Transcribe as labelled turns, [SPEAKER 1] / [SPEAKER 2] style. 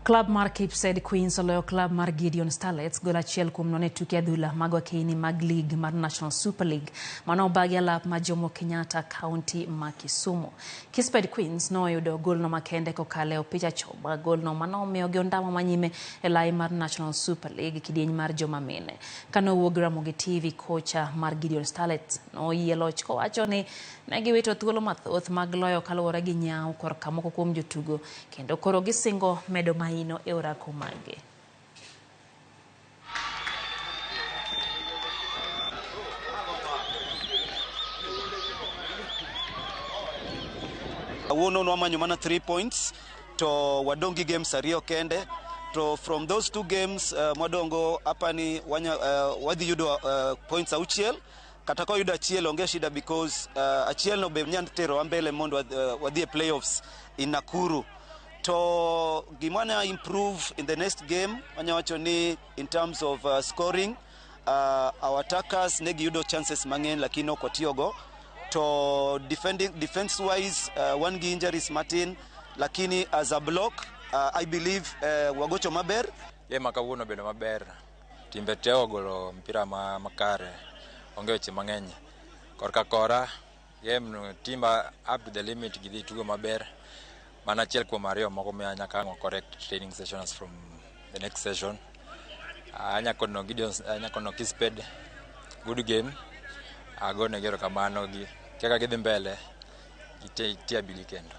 [SPEAKER 1] Club mar Kisped Queens oloyo club mar Gideon Starlets gol achiel kuom nono e tuke adhula mag wakeini mag League mar National Super League mano obagi alap ma Jomo Kenyatta County ma Kisumu. Kisped Queens noyudo golno makende kokalo e opich achoma golno mano omiyogi ondamo manyime e lai mar National Super League kidieny mar joma mine. Kanowuok Ramogi TV, kocha mar Gideon Starlets noyie loch kowacho ni ne giwito thuolo mathoth mag loyo kaluwore gi nyaw korka moko kuom jotugo kendo koro gisingo medo maino e orako mage.
[SPEAKER 2] Awuono wamanyo mana 3 points to wadongi games ariyo kende to from those 2 games mwadongo apani wadhi yudo points auchiel kata ko yudo achiel onge shida because achiel no be nyand tero ambele mondo wadhi e playoffs in Nakuru. To gimana improve in the next game wanyawacho ni in terms of scoring our attackers negi yudo chances mang'eny lakini ok otiyogo. To defense wise one gi injuries Martin lakini as a block I believe wagocho maber
[SPEAKER 3] makawuono bedo maber timbe te ogolo mpira makare onge weche mang'eny korka kora game timba up to the limit gidhi tugo maber mana achiel kuom ariyo moko me nyaka correct training sessions from the next session. Anyakono Gideon anyakono Kisped good game agone gero kamano gi kaka gidhi mbele gitia bili kendo.